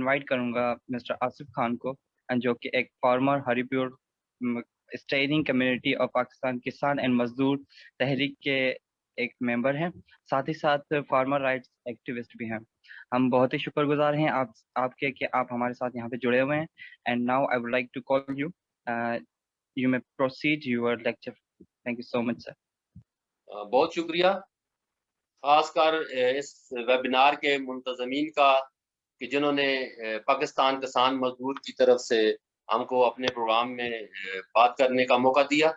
Invite کروں گا mister Asif Khan کو، جو کہ ایک فارمر ہریپور اسٹیئرنگ کمیونٹی اور پاکستان کسان اینڈ مزدور تحریک کے ایک ممبر ہیں، ساتھ ہی ساتھ فارمر رائٹس ایکٹیوسٹ بھی ہیں۔ ہم بہت ہی شکر گزار ہیں آپ کے کہ آپ ہمارے ساتھ یہاں پہ جڑے ہوئے ہیں۔ And now I would like to call you, you may proceed your lecture. Thank you so much sir. بہت شکریہ، خاص کر اس ویبینار کے منتظمین کا کہ جنہوں نے پاکستان کسان مزدور کی طرف سے ہم کو اپنے پروگرام میں بات کرنے کا موقع دیا،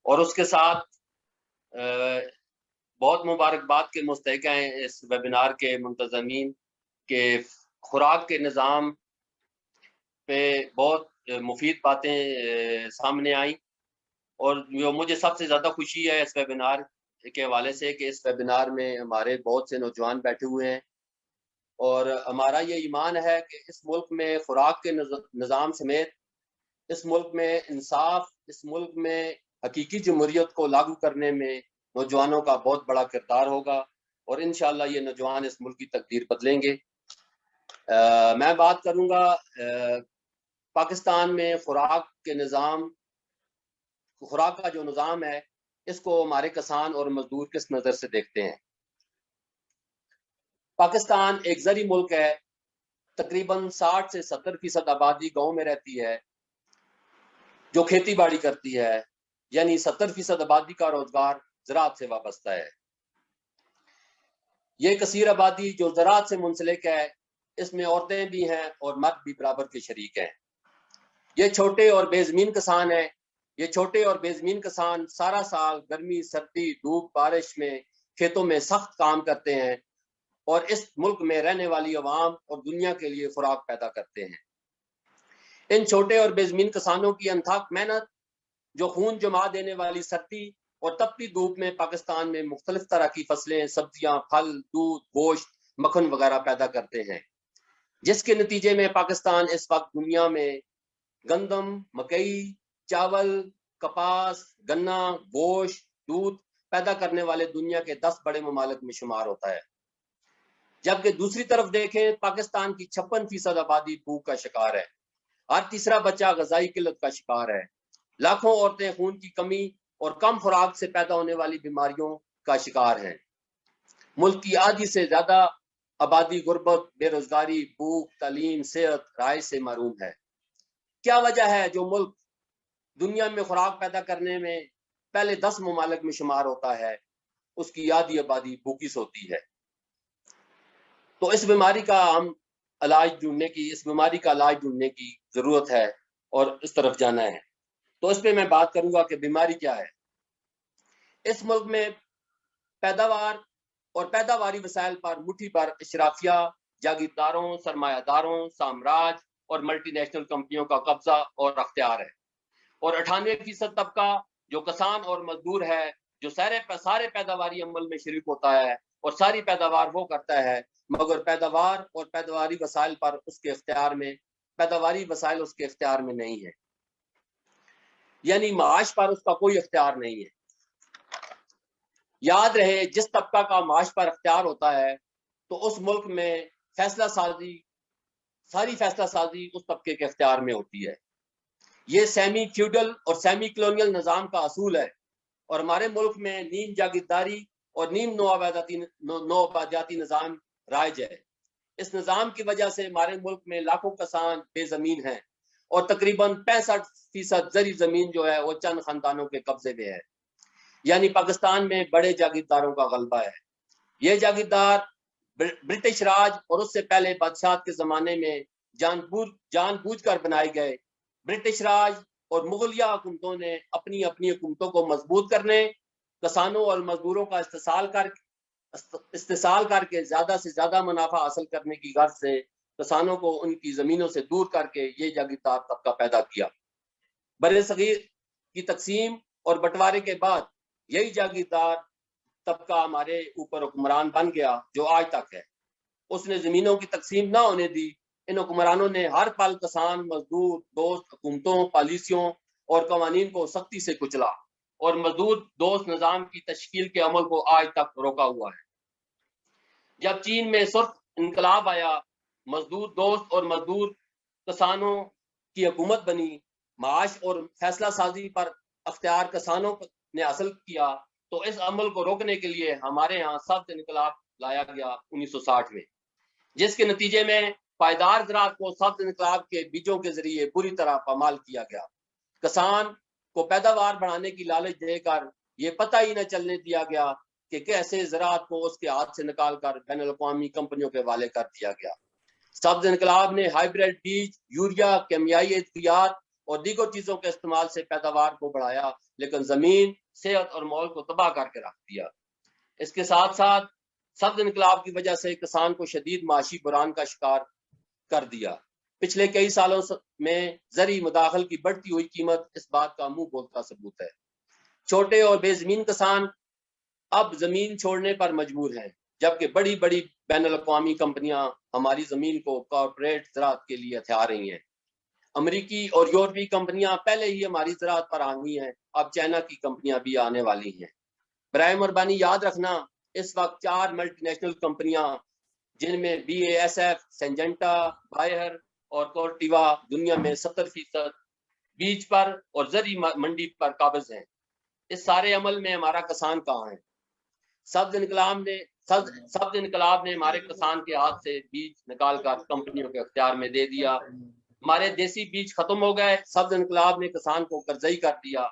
اور اس کے ساتھ بہت مبارکباد کے مستحق ہیں اس ویبینار کے منتظمین کے خوراک کے نظام پہ بہت مفید باتیں سامنے آئیں، اور جو مجھے سب سے زیادہ خوشی ہے اس ویبینار کے حوالے سے کہ اس ویبینار میں ہمارے بہت سے نوجوان بیٹھے ہوئے ہیں، اور ہمارا یہ ایمان ہے کہ اس ملک میں خوراک کے نظام سمیت اس ملک میں انصاف، اس ملک میں حقیقی جمہوریت کو لاگو کرنے میں نوجوانوں کا بہت بڑا کردار ہوگا، اور انشاءاللہ یہ نوجوان اس ملک کی تقدیر بدلیں گے۔ میں بات کروں گا پاکستان میں خوراک کے نظام، خوراک کا جو نظام ہے اس کو ہمارے کسان اور مزدور کس نظر سے دیکھتے ہیں۔ پاکستان ایک زرعی ملک ہے، تقریباً 60 سے 70% آبادی گاؤں میں رہتی ہے جو کھیتی باڑی کرتی ہے، یعنی 70% آبادی کا روزگار زراعت سے وابستہ ہے۔ یہ کثیر آبادی جو زراعت سے منسلک ہے، اس میں عورتیں بھی ہیں اور مرد بھی برابر کے شریک ہیں۔ یہ چھوٹے اور بے زمین کسان ہیں، یہ چھوٹے اور بے زمین کسان سارا سال گرمی، سردی، دھوپ، بارش میں کھیتوں میں سخت کام کرتے ہیں، اور اس ملک میں رہنے والی عوام اور دنیا کے لیے خوراک پیدا کرتے ہیں۔ ان چھوٹے اور بے زمین کسانوں کی انتھک محنت جو خون جما دینے والی سردی اور تپتی دھوپ میں پاکستان میں مختلف طرح کی فصلیں، سبزیاں، پھل، دودھ، گوشت، مکھن وغیرہ پیدا کرتے ہیں، جس کے نتیجے میں پاکستان اس وقت دنیا میں گندم، مکئی، چاول، کپاس، گنا، گوشت، دودھ پیدا کرنے والے دنیا کے 10 بڑے ممالک میں شمار ہوتا ہے۔ جبکہ دوسری طرف دیکھیں، پاکستان کی 56% آبادی بھوک کا شکار ہے، ہر تیسرا بچہ غذائی قلت کا شکار ہے، لاکھوں عورتیں خون کی کمی اور کم خوراک سے پیدا ہونے والی بیماریوں کا شکار ہیں۔ ملک کی آدھی سے زیادہ آبادی غربت، بے روزگاری، بھوک، تعلیم، صحت، رہائش سے محروم ہے۔ کیا وجہ ہے جو ملک دنیا میں خوراک پیدا کرنے میں پہلے 10 ممالک میں شمار ہوتا ہے، اس کی آدھی آبادی بھوکی سوتی ہے؟ تو اس بیماری کا علاج ڈھونڈنے کی ضرورت ہے اور اس طرف جانا ہے۔ تو اس پہ میں بات کروں گا کہ بیماری کیا ہے۔ اس ملک میں پیداوار اور پیداواری وسائل پر مٹھی بھر اشرافیہ، جاگیرداروں، سرمایہ داروں، سامراج اور ملٹی نیشنل کمپنیوں کا قبضہ اور اختیار ہے، اور 98% طبقہ جو کسان اور مزدور ہے، جو سارے پیداواری عمل میں شریک ہوتا ہے اور ساری پیداوار وہ کرتا ہے، مگر پیداوار اور پیداواری وسائل اس کے اختیار میں نہیں ہے، یعنی معاش پر اس کا کوئی اختیار نہیں ہے۔ یاد رہے، جس طبقہ کا معاش پر اختیار ہوتا ہے تو اس ملک میں ساری فیصلہ سازی اس طبقے کے اختیار میں ہوتی ہے۔ یہ سیمی فیوڈل اور سیمی کلونیل نظام کا اصول ہے، اور ہمارے ملک میں نیم جاگیرداری اور نیم نوآبادیاتی نظام رائج ہے۔ اس نظام کی وجہ سے ہمارے ملک میں لاکھوں کسان بے زمین ہیں، اور تقریباً 65% زرعی زمین جو ہے وہ چند خاندانوں کے قبضے میں ہے، یعنی پاکستان میں بڑے جاگیرداروں کا غلبہ ہے۔ یہ جاگیردار برٹش راج اور اس سے پہلے بادشاہت کے زمانے میں جان بوجھ کر بنائے گئے۔ برٹش راج اور مغلیہ حکومتوں نے اپنی حکومتوں کو مضبوط کرنے، کسانوں اور مزدوروں کا استحصال کر کے زیادہ سے زیادہ منافع حاصل کرنے کی غرض سے کسانوں کو ان کی زمینوں سے دور کر کے یہ جاگیردار طبقہ پیدا کیا۔ بر صغیر کی تقسیم اور بٹوارے کے بعد یہی جاگیردار طبقہ ہمارے اوپر حکمران بن گیا جو آج تک ہے۔ اس نے زمینوں کی تقسیم نہ ہونے دی۔ ان حکمرانوں نے ہر پل کسان، مزدور دوست حکومتوں، پالیسیوں اور قوانین کو سختی سے کچلا، اور مزدور دوست نظام کی تشکیل کے عمل کو آج تک روکا ہوا ہے۔ جب چین میں سرخ انقلاب آیا، मजदूर दोस्त और मजदूर किसानों की हुकूमत बनी, माश और फैसला साजी पर अख्तियार किसानों ने हासिल किया, तो इस अमल को रोकने के लिए हमारे यहाँ सख्त इनकलाब लाया गया 1960 में, जिसके नतीजे में पायदार ज़राअत को सख्त इनकलाब के बीजों के जरिए बुरी तरह पामाल किया गया। किसान को पैदावार बढ़ाने की लालच देकर ये पता ही न चलने दिया गया कि कैसे ज़राअत को उसके हाथ से निकाल कर बैनुल अक़वामी कंपनियों के हवाले कर दिया गया। सब्ज इनकलाब ने हाइब्रिड बीज, यूरिया, केमियाई एहतियात और दीगर चीजों के इस्तेमाल से पैदावार को बढ़ाया, लेकिन जमीन, सेहत और माहौल को तबाह करके रख दिया। इसके साथ साथ सब्ज इनकलाब की वजह से किसान को शदीद माशी बुरान का शिकार कर दिया। पिछले कई सालों में जरी मुदाखल की बढ़ती हुई कीमत इस बात का मुंह बोलता सबूत है। छोटे और बेजमीन किसान अब जमीन छोड़ने पर मजबूर हैं, जबकि बड़ी बड़ी बैनुल अक़वामी कंपनियां हमारी जमीन को कॉर्पोरेट ज़राअत के लिए हथिया रही हैं। अमेरिकी और यूरोपीय कंपनियां पहले ही हमारी ज़राअत पर हावी हैं, अब चाइना की कंपनियां भी आने वाली हैं। बराए मेहरबानी याद रखना, इस वक्त 4 मल्टीनेशनल कंपनियां जिनमें BASF, सिंजेंटा, बायर और कोर्टिवा दुनिया में 70% बीज पर और जरी मंडी पर काबिज हैं। इस सारे अमल में हमारा किसान कहाँ है? सब्ज इनकलाब ने हमारे किसान के हाथ से बीज निकाल कर कंपनियों के अख्तियार में दे दिया। हमारे देसी बीज खत्म हो गए। सब्ज इनकलाब ने किसान को कर्जई कर दिया।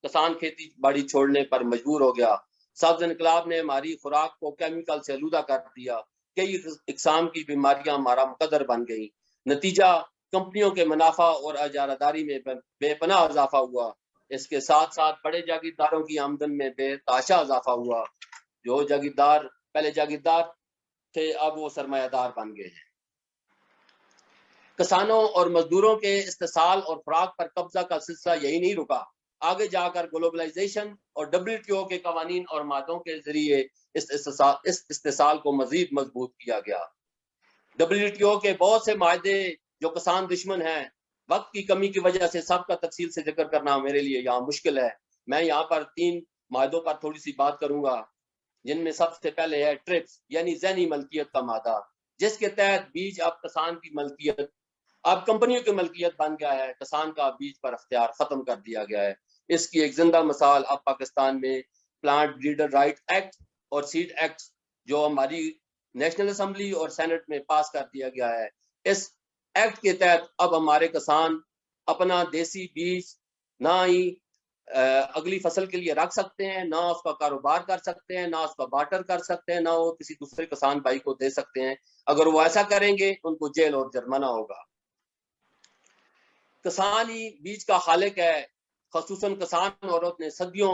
किसान खेती बाड़ी छोड़ने पर मजबूर हो गया। सब्ज इनकलाब ने हमारी खुराक को केमिकल से आलूदा कर दिया। कई इकसाम की बीमारियां हमारा मुकद्दर बन गई। नतीजा कंपनियों के मुनाफा और इजारादारी में बेपनाह इजाफा हुआ। इसके साथ साथ बड़े जागीरदारों की आमदन में बेतहाशा इजाफा हुआ। जो जागीरदार पहले जागीरदार थे, अब वो सरमायादार बन गए हैं। किसानों और मजदूरों के इस्तेसाल और खुराक पर कब्जा का सिलसिला यही नहीं रुका। आगे जाकर ग्लोबलाइजेशन और WTO के कवानीन और मादों के जरिए इस इस्तेसाल को मजीद मजबूत किया गया। WTO के बहुत से मायदे जो किसान दुश्मन हैं, वक्त की कमी की वजह से सबका तफसील से जिक्र करना मेरे लिए यहाँ मुश्किल है। मैं यहाँ पर 3 मायदों पर थोड़ी सी बात करूंगा, जिनमें सबसे पहले है ट्रिप्स यानी ज़हनी मलकियत का मादा, जिसके तहत बीज अब किसान की मलकियत, अब कंपनियों की मलकियत बन गया है। किसान का बीज पर अख्तियार खत्म कर दिया गया है। इसकी एक जिंदा मिसाल अब पाकिस्तान में प्लांट ब्रीडर राइट एक्ट और सीड एक्ट जो हमारी नेशनल असेंबली और सेनेट में पास कर दिया गया है। इस एक्ट के तहत अब हमारे किसान अपना देसी बीज ना ही अगली फसल के लिए रख सकते हैं, ना उसका कारोबार कर सकते हैं, ना उसका बार्टर कर सकते हैं, ना वो किसी दूसरे किसान भाई को दे सकते हैं। अगर वो ऐसा करेंगे उनको जेल और जुर्माना होगा। किसान ही बीज का खालिक है। खसूसन किसान औरत ने सदियों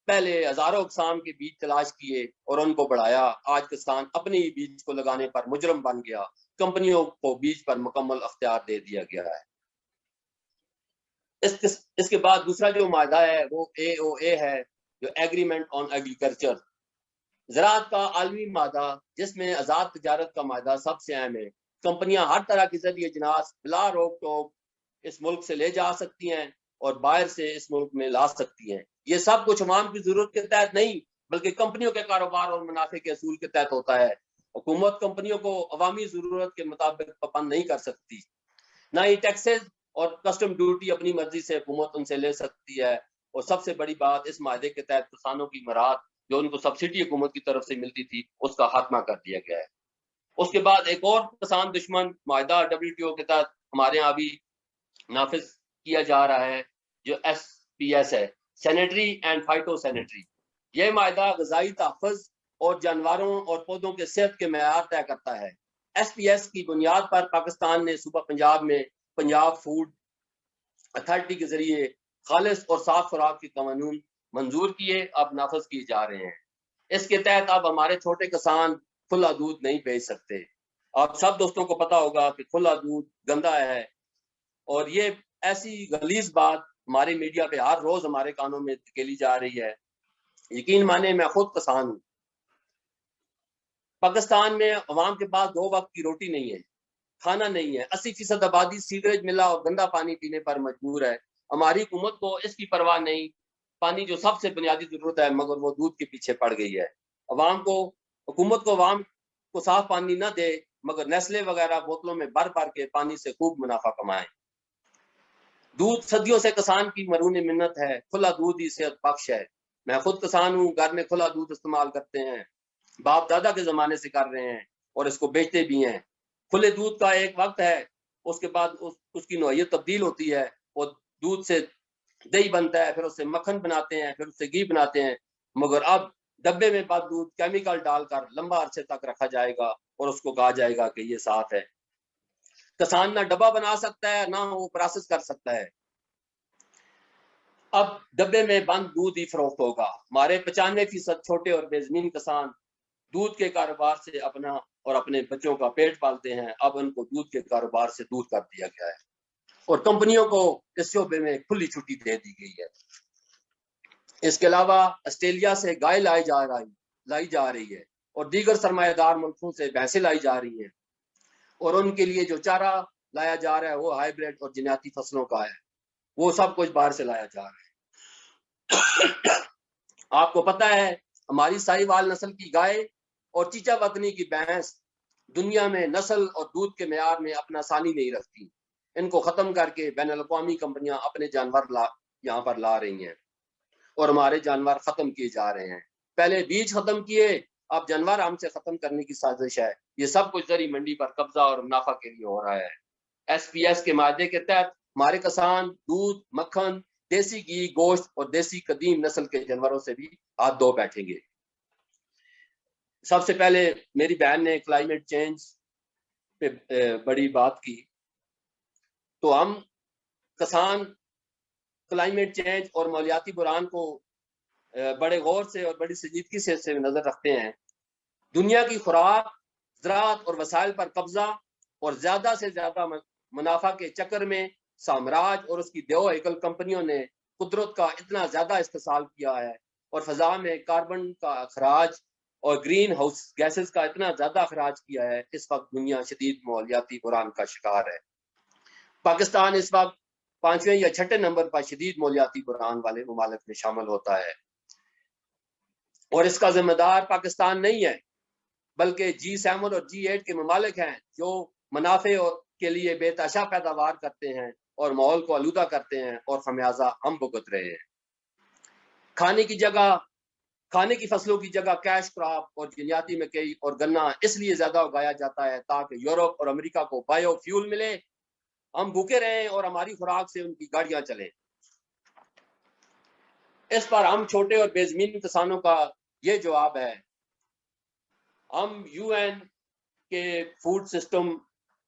पहले हजारों अक़साम के बीज तलाश किए और उनको बढ़ाया। आज किसान अपने ही बीज को लगाने पर मुजरम बन गया। कंपनियों को बीज पर मुकम्मल अख्तियार दे दिया गया है। इसके बाद दूसरा जो मायदा है वो AOA है, जो एग्रीमेंट ऑन एग्रीकल्चर, ज़राअत का आलमी मादा, जिसमें आज़ाद तजारत का मायदा सबसे अहम है। कंपनियां हर तरह की ज़रिए जिनास बिला रोक टोक इस मुल्क से ले जा सकती हैं और बाहर से इस मुल्क में ला सकती हैं। ये सब कुछ अवाम की जरूरत के तहत नहीं, बल्कि कंपनियों के कारोबार और मुनाफे के असूल के तहत होता है। हुकूमत कंपनियों को अवामी जरूरत के मुताबिक पाबंद नहीं कर सकती। ना ही टैक्सेस और कस्टम ड्यूटी अपनी मर्जी से हुकूमत उनसे ले सकती है। और सबसे बड़ी बात, इस मायदे के तहत किसानों की मराद जो उनको सब्सिडी हुकूमत की तरफ से मिलती थी, उसका खात्मा कर दिया गया है। उसके बाद एक और किसान दुश्मन मायदा WTO के तहत हमारे यहाँ भी नाफिज किया जा रहा है, जो SPS है, सैनिटरी एंड फाइटो सैनिटरी। यह मायदा ग़िज़ाई तहफ़्फ़ुज़ और जानवरों और पौधों के सेहत के मेयार तय करता है। SPS की बुनियाद पर पाकिस्तान ने सूबा पंजाब में पंजाब फूड अथॉरिटी के जरिए खालिस और साफ खुराक के कानून मंजूर किए, अब नाफिज किए जा रहे हैं। इसके तहत अब हमारे छोटे किसान खुला दूध नहीं बेच सकते। आप सब दोस्तों को पता होगा कि खुला दूध गंदा है, और ये ऐसी गलीज बात हमारे मीडिया पे हर रोज हमारे कानों में धकेली जा रही है। यकीन माने, मैं खुद किसान हूँ। पाकिस्तान में अवाम के पास 2 वक्त की रोटी नहीं है, खाना नहीं है। 80% आबादी सीवरेज मिला और गंदा पानी पीने पर मजबूर है। हमारी हुकूमत को इसकी परवाह नहीं, पानी जो सबसे बुनियादी जरूरत है, मगर वो दूध के पीछे पड़ गई है। हुकूमत को अवाम को साफ पानी न दे मगर नेस्ले वगैरह बोतलों में भर भर के पानी से खूब मुनाफा कमाएं। दूध सदियों से किसान की मरून मिन्नत है, खुला दूध ही सेहत बख्श है। मैं खुद किसान हूँ, घर में खुला दूध इस्तेमाल करते हैं, बाप दादा के जमाने से कर रहे हैं और इसको बेचते भी हैं। खुले दूध का एक वक्त है, उसके बाद उसकी नौइयत तब्दील होती है और दूध से दही बनता है, फिर उससे मक्खन बनाते हैं, फिर उससे घी बनाते हैं। मगर अब डब्बे में बंद दूध केमिकल डालकर लंबा अरसे तक रखा जाएगा और उसको कहा जाएगा कि ये साफ है। किसान ना डब्बा बना सकता है ना वो प्रोसेस कर सकता है। अब डब्बे में बंद दूध ही फरोख्त होगा। हमारे 95% छोटे और बेजमीन किसान दूध के कारोबार से अपना और अपने बच्चों का पेट पालते हैं। अब उनको दूध के कारोबार से दूर कर दिया गया है और कंपनियों को इस शोबे में खुली छुट्टी दे दी गई है। इसके अलावा ऑस्ट्रेलिया से गाय लाई जा रही है और दीगर सरमायादार मुल्कों से भैंसें लाई जा रही हैं और उनके लिए जो चारा लाया जा रहा है वो हाइब्रिड और जिनाती फसलों का है। वो सब कुछ बाहर से लाया जा रहा है। आपको पता है हमारी साहिवाल नस्ल की गाय और चीचा वतनी की भैंस दुनिया में नस्ल और दूध के मेयार में अपना सानी नहीं रखती। इनको खत्म करके बैनुल-अक़वामी कंपनियां अपने जानवर यहाँ पर ला रही हैं और हमारे जानवर खत्म किए जा रहे हैं। पहले बीज खत्म किए, अब जानवर हमसे खत्म करने की साजिश है। ये सब कुछ जरी मंडी पर कब्जा और मुनाफा के लिए हो रहा है। SPS के मादे के तहत हमारे किसान दूध, मक्खन, देसी घी, गोश्त और देसी कदीम नस्ल के जानवरों से भी हाथ धो बैठेंगे। सबसे पहले मेरी बहन ने क्लाइमेट चेंज पे बड़ी बात की, तो हम किसान क्लाइमेट चेंज और मौलियाती बुरान को बड़े गौर से और बड़ी संजीदगी से नजर रखते हैं। दुनिया की खुराक, ज़राअत और वसाइल पर कब्जा और ज्यादा से ज्यादा मुनाफा के चक्कर में साम्राज्य और उसकी देव एकल कंपनियों ने कुदरत का इतना ज्यादा इस्तेमाल किया है और फजा में कार्बन का अखराज और ग्रीन हाउस गैसेस का इतना ज्यादा अखराज किया है। इस वक्त दुनिया शदीद मौलियाती बुरान का शिकार है। पाकिस्तान इस वक्त 5वें या 6ठे नंबर पर शदीद मौलियाती बुरान वाले ममालिक में शामिल होता है और इसका जिम्मेदार पाकिस्तान नहीं है बल्कि G7 और G8 के ममालिक हैं जो मुनाफे के लिए बेतहाशा पैदावार करते हैं और माहौल को आलूदा करते हैं और खमियाजा हम भुगत रहे हैं। खाने की फसलों की जगह कैश क्रॉप और जिन्याती मकई और गन्ना इसलिए ज्यादा उगाया जाता है ताकि यूरोप और अमेरिका को बायो फ्यूल मिले, हम भूखे रहें और हमारी खुराक से उनकी गाड़ियां चलें। इस पर हम छोटे और बेजमीन किसानों का ये जवाब है, हम UN के फूड सिस्टम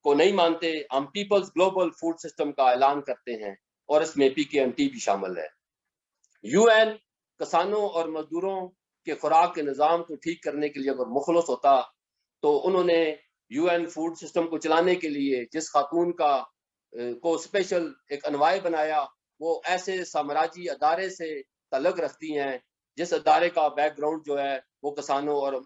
को नहीं मानते, हम पीपल्स ग्लोबल फूड सिस्टम का ऐलान करते हैं और इसमें PKMT भी शामिल है। UN किसानों और मजदूरों के खुराक के निज़ाम को ठीक करने के लिए अगर मुखलस होता तो उन्होंने UN फूड सिस्टम को चलाने के लिए जिस खातून को स्पेशल एक अनवाय बनाया, वो ऐसे साम्राज्य अदारे से तल्लुक़ रखती हैं जिस अदारे का बैकग्राउंड जो है वो किसानों और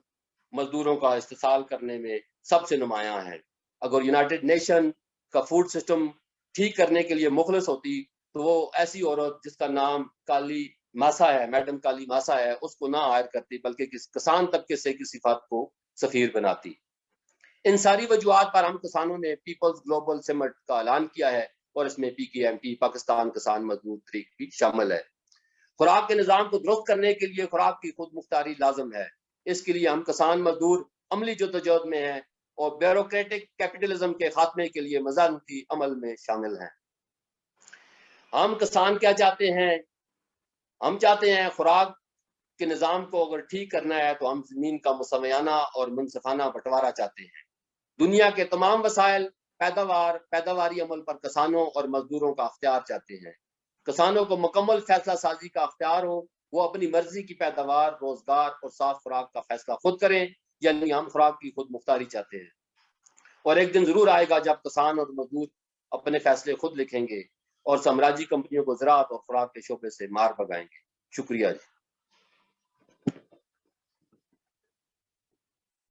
मजदूरों का इस्तेसाल करने में सबसे नुमायां है। अगर यूनाइटेड नेशन का फूड सिस्टम ठीक करने के लिए मुखलस होती तो वो ऐसी औरत जिसका नाम काली मासा है, मैडम काली मासा है, उसको ना हायर करती बल्कि किसान तबके से किसी सिफात को सफीर बनाती। इन सारी वजूहात पर हम किसानों ने पीपल्स ग्लोबल समिट का ऐलान किया है और इसमें PKMT पाकिस्तान किसान मजदूर तहरीक भी शामिल है। खुराक के निज़ाम को दुरुस्त करने के लिए खुराक की खुद मुख्तारी लाजम है। इसके लिए हम किसान मजदूर अमली जद्दोजहद में हैं और ब्यूरोक्रेटिक कैपिटलिज्म के खात्मे के लिए मज़ामती अमल में शामिल हैं। हम किसान क्या चाहते हैं? हम चाहते हैं खुराक के निज़ाम को अगर ठीक करना है तो हम ज़मीन का मुसव्वयाना और मुनसिफाना बंटवारा चाहते हैं। दुनिया के तमाम वसाइल पैदावारी अमल पर किसानों और मजदूरों का अख्तियार चाहते हैं। किसानों को मुकम्मल फैसला साजी का अख्तियार हो, वो अपनी मर्जी की पैदावार, रोजगार और साफ खुराक का फैसला खुद करें, यानी हम खुराक की खुद मुख्तारी चाहते हैं। और एक दिन जरूर आएगा जब किसान और मजदूर अपने फैसले खुद लिखेंगे और साम्राज्यी कंपनियों को ज़राअत और खुराक के शोबे से मार भगाएंगे। शुक्रिया जी।